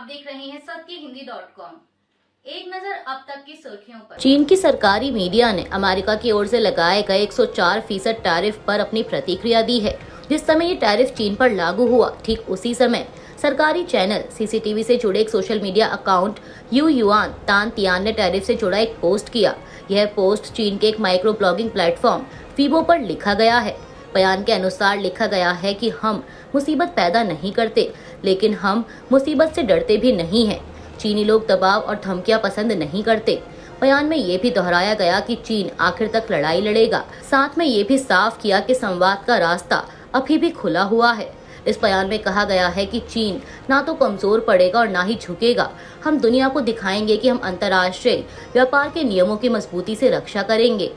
आप देख रहे हैं सत्यहिंदी.com। एक नजर अब तक की सुर्खियों पर। चीन की सरकारी मीडिया ने अमेरिका की ओर से लगाए गए 104% टैरिफ पर अपनी प्रतिक्रिया दी है। जिस समय ये टैरिफ चीन पर लागू हुआ, ठीक उसी समय सरकारी चैनल सीसीटीवी से जुड़े एक social media account you yuan तान तियान ने टैरिफ से जुड़ा एक पोस्ट किया। यह पोस्ट चीन के एक माइक्रो ब्लॉगिंग प्लेटफॉर्म फीबो पर लिखा गया है। बयान के अनुसार लिखा गया है कि हम मुसीबत पैदा नहीं करते, लेकिन हम मुसीबत से डरते भी नहीं हैं। चीनी लोग दबाव और धमकियां पसंद नहीं करते। बयान में ये भी दोहराया गया कि चीन आखिर तक लड़ाई लड़ेगा। साथ में ये भी साफ किया कि संवाद का रास्ता अभी भी खुला हुआ है। इस बयान में कहा गया है कि चीन ना तो कमजोर पड़ेगा और ना ही झुकेगा। हम दुनिया को दिखाएंगे कि हम अंतर्राष्ट्रीय व्यापार के नियमों की मजबूती से रक्षा करेंगे।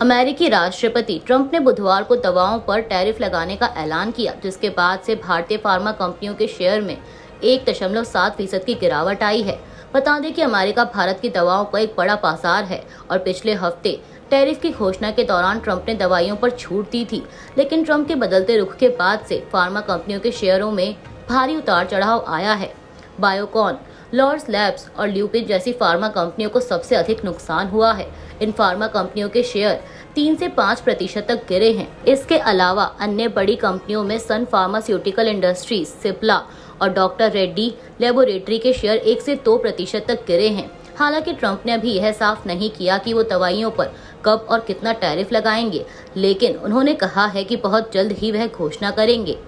अमेरिकी राष्ट्रपति ट्रंप ने बुधवार को दवाओं पर टैरिफ लगाने का ऐलान किया, जिसके बाद से भारतीय फार्मा कंपनियों के शेयर में 1.7% की गिरावट आई है। बता दें कि अमेरिका भारत की दवाओं का एक बड़ा बाजार है और पिछले हफ्ते टैरिफ की घोषणा के दौरान ट्रंप ने दवाइयों पर छूट दी थी, लेकिन ट्रंप के बदलते रुख के बाद से फार्मा कंपनियों के शेयरों में भारी उतार चढ़ाव आया है। बायोकॉन, लॉर्ड्स लैब्स और ल्यूपिन जैसी फार्मा कंपनियों को सबसे अधिक नुकसान हुआ है। इन फार्मा कंपनियों के शेयर 3 से 5% तक गिरे हैं। इसके अलावा अन्य बड़ी कंपनियों में सन फार्मास्यूटिकल इंडस्ट्रीज, सिप्ला और डॉक्टर रेड्डी लेबोरेटरी के शेयर 1 से 2% तक गिरे हैं। हालांकि ट्रंप ने अभी यह साफ नहीं किया कि वो दवाइयों पर कब और कितना टैरिफ लगाएंगे, लेकिन उन्होंने कहा है कि बहुत जल्द ही वह घोषणा करेंगे।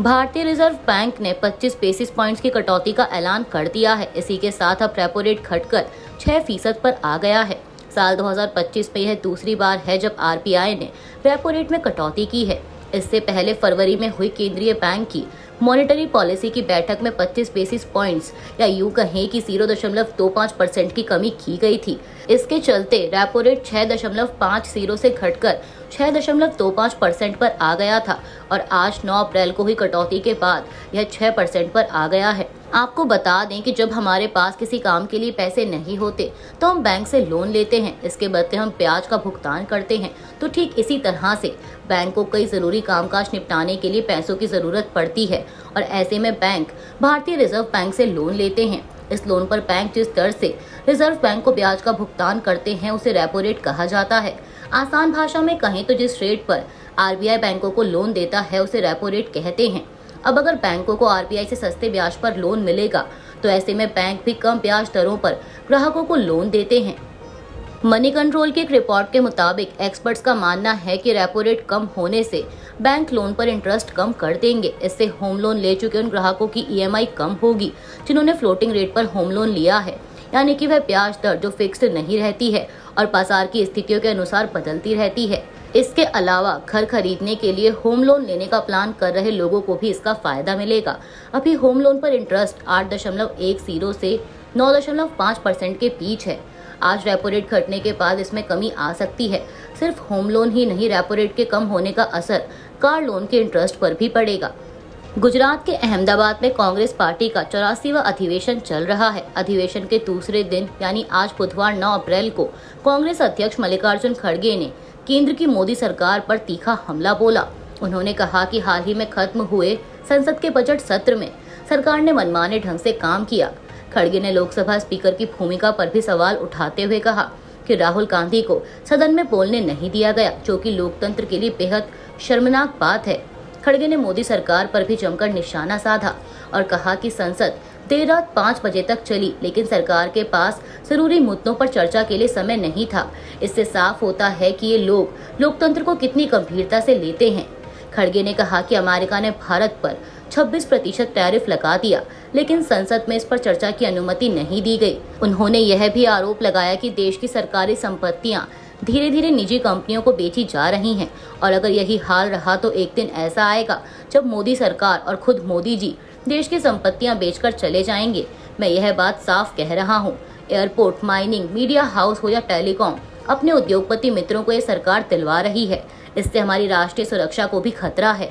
भारतीय रिजर्व बैंक ने 25 बेसिस पॉइंट्स की कटौती का ऐलान कर दिया है। इसी के साथ अब रेपो रेट घटकर 6% पर आ गया है। साल 2025 में यह दूसरी बार है जब आरबीआई ने रेपो रेट में कटौती की है। इससे पहले फरवरी में हुई केंद्रीय बैंक की मॉनेटरी पॉलिसी की बैठक में 25 बेसिस पॉइंट्स या यूं कहें कि 0.25% की कमी की गई थी। इसके चलते रेपो रेट 6.50 से घटकर 6.25% पर आ गया था और आज 9 अप्रैल को हुई कटौती के बाद यह 6% पर आ गया है। आपको बता दें कि जब हमारे पास किसी काम के लिए पैसे नहीं होते तो हम बैंक से लोन लेते हैं, इसके बदले हम ब्याज का भुगतान करते हैं। तो ठीक इसी तरह से बैंक को कई जरूरी कामकाज निपटाने के लिए पैसों की जरूरत पड़ती है और ऐसे में बैंक भारतीय रिजर्व बैंक से लोन लेते हैं। इस लोन पर बैंक जिस दर से रिजर्व बैंक को ब्याज का भुगतान करते हैं उसे रेपो रेट कहा जाता है। आसान भाषा में कहें तो जिस रेट पर आरबीआई बैंकों को लोन देता है उसे रेपो रेट कहते हैं। अब अगर बैंकों को आरबीआई से सस्ते ब्याज पर लोन मिलेगा तो ऐसे में बैंक भी कम ब्याज दरों पर ग्राहकों को लोन देते हैं। मनी कंट्रोल की एक रिपोर्ट के मुताबिक एक्सपर्ट्स का मानना है कि रेपो रेट कम होने से बैंक लोन पर इंटरेस्ट कम कर देंगे। इससे होम लोन ले चुके उन ग्राहकों की ईएमआई कम होगी जिन्होंने फ्लोटिंग रेट पर होम लोन लिया है, यानी कि वह ब्याज दर जो फिक्स्ड नहीं रहती है और बाजार की स्थितियों के अनुसार बदलती रहती है। इसके अलावा घर खरीदने के लिए होम लोन लेने का प्लान कर रहे लोगों को भी इसका फायदा मिलेगा। अभी होम लोन पर इंटरेस्ट 8.10 से 9.5% के बीच है। आज रेपो रेट घटने के बाद इसमें कमी आ सकती है। सिर्फ होम लोन ही नहीं, रेपो रेट के कम होने का असर कार लोन के इंटरेस्ट पर भी पड़ेगा। गुजरात के अहमदाबाद में कांग्रेस पार्टी का 84वां अधिवेशन चल रहा है। अधिवेशन के दूसरे दिन यानी आज बुधवार 9 अप्रैल को कांग्रेस अध्यक्ष मल्लिकार्जुन खड़गे ने केंद्र की मोदी सरकार पर तीखा हमला बोला। उन्होंने कहा कि हाल ही में खत्म हुए संसद के बजट सत्र में सरकार ने मनमाने ढंग से काम किया। खड़गे ने लोकसभा स्पीकर की भूमिका पर भी सवाल उठाते हुए कहा कि राहुल गांधी को सदन में बोलने नहीं दिया गया, जो कि लोकतंत्र के लिए बेहद शर्मनाक बात है। खड़गे ने मोदी सरकार पर भी जमकर निशाना साधा और कहा कि संसद देर रात 5 बजे तक चली, लेकिन सरकार के पास जरूरी मुद्दों पर चर्चा के लिए समय नहीं था। इससे साफ होता है कि ये लोग लोकतंत्र को कितनी गंभीरता से लेते हैं। खड़गे ने कहा कि अमेरिका ने भारत पर 26% टैरिफ लगा दिया, लेकिन संसद में इस पर चर्चा की अनुमति नहीं दी गई। उन्होंने यह भी आरोप लगाया कि देश की सरकारी संपत्तियां धीरे धीरे निजी कंपनियों को बेची जा रही हैं और अगर यही हाल रहा तो एक दिन ऐसा आएगा जब मोदी सरकार और खुद मोदी जी देश की संपत्तियां बेचकर चले जाएंगे। मैं यह बात साफ कह रहा हूं। एयरपोर्ट, माइनिंग, मीडिया हाउस हो या टेलीकॉम, अपने उद्योगपति मित्रों को ये सरकार दिलवा रही है। इससे हमारी राष्ट्रीय सुरक्षा को भी खतरा है।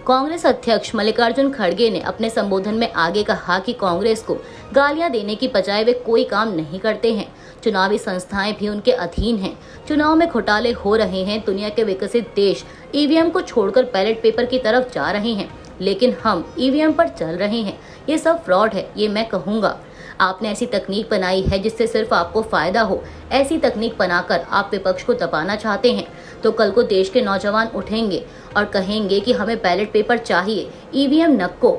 कांग्रेस अध्यक्ष मल्लिकार्जुन खड़गे ने अपने संबोधन में आगे कहा कि कांग्रेस को गालियां देने की बजाय वे कोई काम नहीं करते हैं। चुनावी संस्थाएं भी उनके अधीन हैं। चुनाव में घोटाले हो रहे हैं। दुनिया के विकसित देश ईवीएम को छोड़कर बैलेट पेपर की तरफ जा रहे हैं। लेकिन हम ईवीएम पर चल रहे हैं। ये सब फ्रॉड है, ये मैं कहूँगा। आपने ऐसी तकनीक बनाई है जिससे सिर्फ आपको फायदा हो। ऐसी तकनीक बनाकर आप विपक्ष को दबाना चाहते हैं, तो कल को देश के नौजवान उठेंगे और कहेंगे कि हमें बैलेट पेपर चाहिए, ईवीएम नक्को।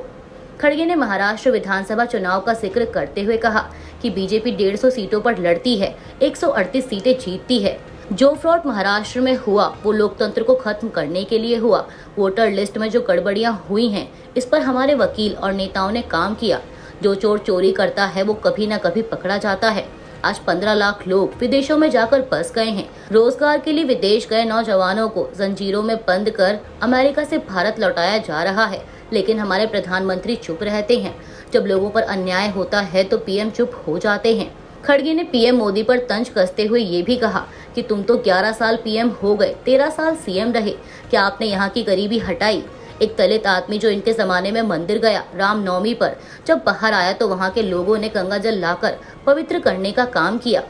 खड़गे ने महाराष्ट्र विधानसभा चुनाव का जिक्र करते हुए कहा कि बीजेपी 150 सीटों पर लड़ती है, 138 सीटें जीतती है। जो फ्रॉड महाराष्ट्र में हुआ वो लोकतंत्र को खत्म करने के लिए हुआ। वोटर लिस्ट में जो गड़बड़ियां हुई हैं, इस पर हमारे वकील और नेताओं ने काम किया। जो चोर चोरी करता है वो कभी न कभी पकड़ा जाता है। आज 15 लाख लोग विदेशों में जाकर बस गए हैं। रोजगार के लिए विदेश गए नौजवानों को जंजीरों में बंद कर अमेरिका से भारत लौटाया जा रहा है, लेकिन हमारे प्रधानमंत्री चुप रहते हैं। जब लोगों पर अन्याय होता है तो पीएम चुप हो जाते हैं। खड़गे ने पीएम मोदी पर तंज कसते हुए ये भी कहा कि तुम तो 11 साल पीएम हो गए, 13 साल सीएम रहे, क्या आपने यहाँ की गरीबी हटाई? एक दलित आदमी जो इनके जमाने में मंदिर गया रामनवमी पर, जब बाहर आया तो वहाँ के लोगों ने गंगा जल लाकर पवित्र करने का काम किया।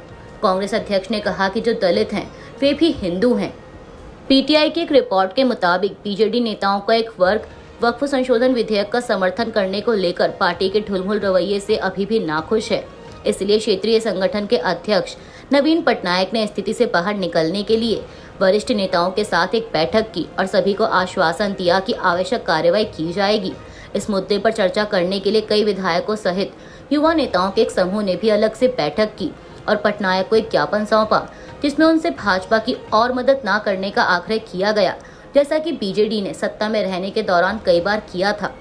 कांग्रेस अध्यक्ष ने कहा कि जो दलित हैं वे भी हिंदू हैं। पीटीआई की एक रिपोर्ट के मुताबिक बीजेडी नेताओं का एक वर्ग वक्फ संशोधन विधेयक का समर्थन करने को लेकर पार्टी के ढुलमुल रवैये से अभी भी नाखुश है। इसलिए क्षेत्रीय संगठन के अध्यक्ष नवीन पटनायक ने स्थिति से बाहर निकलने के लिए वरिष्ठ नेताओं के साथ एक बैठक की और सभी को आश्वासन दिया कि आवश्यक कार्रवाई की जाएगी। इस मुद्दे पर चर्चा करने के लिए कई विधायकों सहित युवा नेताओं के एक समूह ने भी अलग से बैठक की और पटनायक को एक ज्ञापन सौंपा, जिसमें उनसे भाजपा की और मदद न करने का आग्रह किया गया, जैसा कि बीजेडी ने सत्ता में रहने के दौरान कई बार किया था।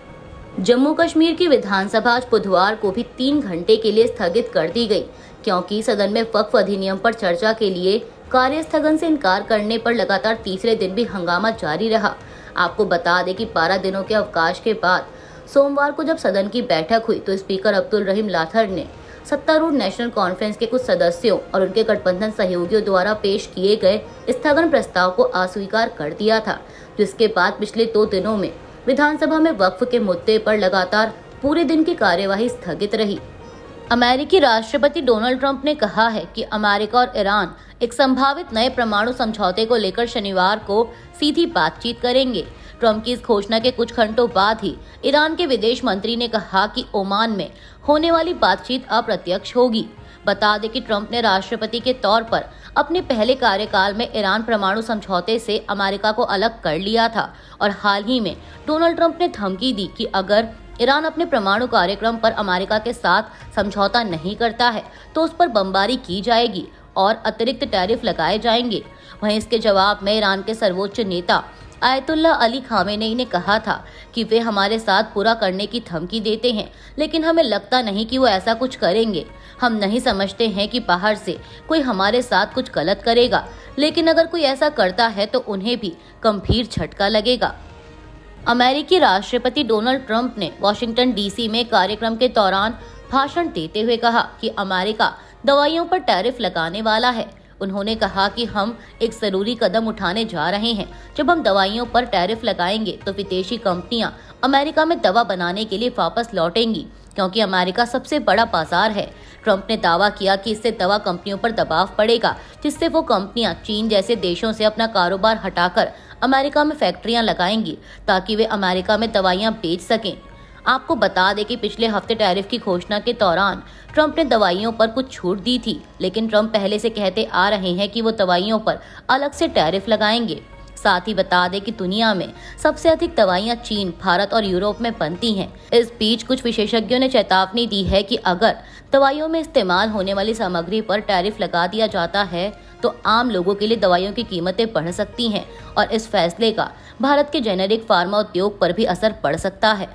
जम्मू कश्मीर की विधानसभा आज बुधवार को भी 3 घंटे के लिए स्थगित कर दी गई, क्योंकि सदन में वक्फ अधिनियम पर चर्चा के लिए कार्य स्थगन से इनकार करने पर लगातार तीसरे दिन भी हंगामा जारी रहा। आपको बता दें कि 12 दिनों के अवकाश के बाद सोमवार को जब सदन की बैठक हुई तो स्पीकर अब्दुल रहीम लाथर ने सत्तारूढ़ नेशनल कॉन्फ्रेंस के कुछ सदस्यों और उनके गठबंधन सहयोगियों द्वारा पेश किए गए स्थगन प्रस्ताव को अस्वीकार कर दिया था, जिसके बाद पिछले 2 दिनों में विधानसभा में वक्फ के मुद्दे पर लगातार पूरे दिन की कार्यवाही स्थगित रही। अमेरिकी राष्ट्रपति डोनाल्ड ट्रंप ने कहा है कि अमेरिका और ईरान एक संभावित नए परमाणु समझौते को लेकर शनिवार को सीधी बातचीत करेंगे। ट्रंप की इस घोषणा के कुछ घंटों बाद ही ईरान के विदेश मंत्री ने कहा कि ओमान में होने वाली बातचीत अप्रत्यक्ष होगी। बता दें कि ट्रंप ने राष्ट्रपति के तौर पर अपने पहले कार्यकाल में ईरान परमाणु समझौते से अमेरिका को अलग कर लिया था और हाल ही में डोनाल्ड ट्रंप ने धमकी दी कि अगर ईरान अपने परमाणु कार्यक्रम पर अमेरिका के साथ समझौता नहीं करता है तो उस पर बमबारी की जाएगी और अतिरिक्त टैरिफ लगाए जाएंगे। वहीं इसके जवाब में ईरान के सर्वोच्च नेता आयतुल्ला अली खामेनेई ने कहा था कि वे हमारे साथ पूरा करने की धमकी देते हैं, लेकिन हमें लगता नहीं कि वो ऐसा कुछ करेंगे। हम नहीं समझते हैं कि बाहर से कोई हमारे साथ कुछ गलत करेगा, लेकिन अगर कोई ऐसा करता है तो उन्हें भी गंभीर झटका लगेगा। अमेरिकी राष्ट्रपति डोनाल्ड ट्रंप ने वॉशिंगटन डीसी में कार्यक्रम के दौरान भाषण देते हुए कहा कि अमेरिका दवाइयों पर टैरिफ लगाने वाला है। उन्होंने कहा कि हम एक जरूरी कदम उठाने जा रहे हैं। जब हम दवाइयों पर टैरिफ लगाएंगे तो विदेशी कंपनियां अमेरिका में दवा बनाने के लिए वापस लौटेंगी, क्योंकि अमेरिका सबसे बड़ा बाजार है। ट्रंप ने दावा किया कि इससे दवा कंपनियों पर दबाव पड़ेगा, जिससे वो कंपनियां चीन जैसे देशों से अपना कारोबार हटाकर अमेरिका में फैक्ट्रियां लगाएंगी ताकि वे अमेरिका में दवाइयां बेच सकें। आपको बता दें कि पिछले हफ्ते टैरिफ की घोषणा के दौरान ट्रंप ने दवाइयों पर कुछ छूट दी थी, लेकिन ट्रंप पहले से कहते आ रहे हैं कि वो दवाइयों पर अलग से टैरिफ लगाएंगे। साथ ही बता दें कि दुनिया में सबसे अधिक दवाइयां चीन, भारत और यूरोप में बनती हैं। इस बीच कुछ विशेषज्ञों ने चेतावनी दी है कि अगर दवाइयों में इस्तेमाल होने वाली सामग्री पर टैरिफ लगा दिया जाता है तो आम लोगों के लिए दवाइयों की कीमतें बढ़ सकती हैं और इस फैसले का भारत के जेनेरिक फार्मा उद्योग पर भी असर पड़ सकता है।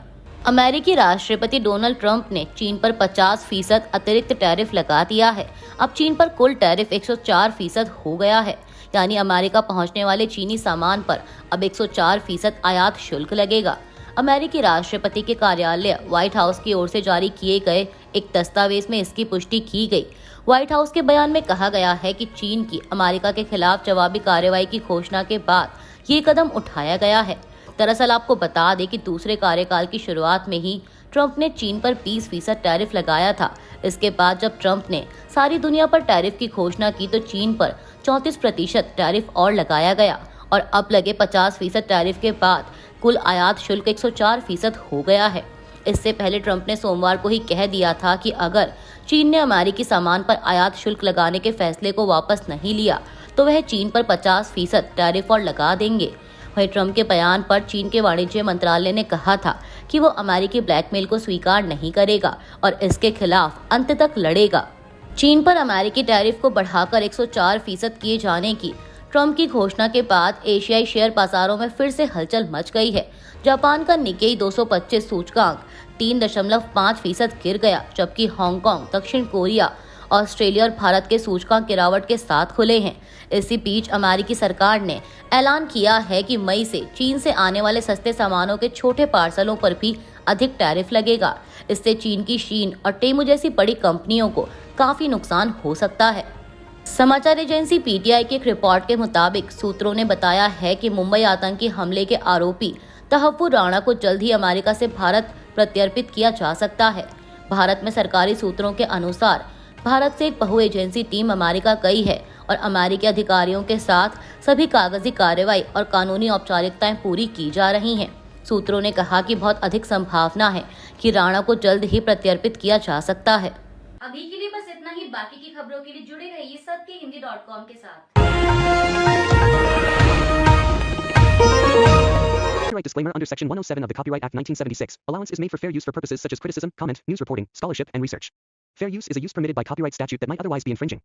अमेरिकी राष्ट्रपति डोनाल्ड ट्रंप ने चीन पर 50% अतिरिक्त टैरिफ लगा दिया है। अब चीन पर कुल टैरिफ 104% हो गया है, यानी अमेरिका पहुंचने वाले चीनी सामान पर अब 104% आयात शुल्क लगेगा। अमेरिकी राष्ट्रपति के कार्यालय व्हाइट हाउस की ओर से जारी किए गए एक दस्तावेज में इसकी पुष्टि की गई। व्हाइट हाउस के बयान में कहा गया है कि चीन की अमेरिका के खिलाफ जवाबी कार्रवाई की घोषणा के बाद ये कदम उठाया गया है। दरअसल आपको बता दें कि दूसरे कार्यकाल की शुरुआत में ही ट्रंप ने चीन पर 20% टैरिफ लगाया था। इसके बाद जब ट्रंप ने सारी दुनिया पर टैरिफ की घोषणा की तो चीन पर 34% टैरिफ और लगाया गया और अब लगे 50% टैरिफ के बाद कुल आयात शुल्क 104% हो गया है। इससे पहले ट्रंप ने सोमवार को ही कह दिया था कि अगर चीन ने अमेरिकी सामान पर आयात शुल्क लगाने के फैसले को वापस नहीं लिया तो वह चीन पर 50% टैरिफ और लगा देंगे। वहीं ट्रंप के बयान पर चीन के वाणिज्य मंत्रालय ने कहा था कि वो अमेरिकी ब्लैकमेल को स्वीकार नहीं करेगा और इसके खिलाफ अंत तक लड़ेगा। चीन पर अमेरिकी टैरिफ को बढ़ाकर 104% किए जाने की ट्रंप की घोषणा के बाद एशियाई शेयर बाजारों में फिर से हलचल मच गई है। जापान का निक्केई 225 सूचकांक 3.5% गिर गया, जबकि हांगकांग, दक्षिण कोरिया, ऑस्ट्रेलिया और भारत के सूचकांक गिरावट के साथ खुले हैं। इसी बीच अमेरिकी सरकार ने ऐलान किया है कि मई से चीन से आने वाले सस्ते सामानों के छोटे पार्सलों पर भी अधिक टैरिफ लगेगा। इससे चीन की शीन और टेमू जैसी बड़ी कंपनियों को काफी नुकसान हो सकता है। समाचार एजेंसी पीटीआई की एक रिपोर्ट के मुताबिक सूत्रों ने बताया है कि मुंबई आतंकी हमले के आरोपी तहफ्फुर राणा को जल्द ही अमेरिका से भारत प्रत्यर्पित किया जा सकता है। भारत में सरकारी सूत्रों के अनुसार भारत से एक बहु एजेंसी टीम अमेरिका गई है और अमेरिकी अधिकारियों के साथ सभी कागजी कार्रवाई और कानूनी औपचारिकताएं पूरी की जा रही हैं। सूत्रों ने कहा कि बहुत अधिक संभावना है कि राणा को जल्द ही प्रत्यर्पित किया जा सकता है। अभी के लिए बस इतना ही। बाकी की खबरों के लिए जुड़े रहिए सत्यहिंदी.com के साथ। Copyright disclaimer under Section 107 of the Copyright Act 1976. Allowance is made for fair use for purposes such as criticism, comment, news reporting, scholarship, and research. Fair use is a use permitted by copyright statute that might otherwise be infringing.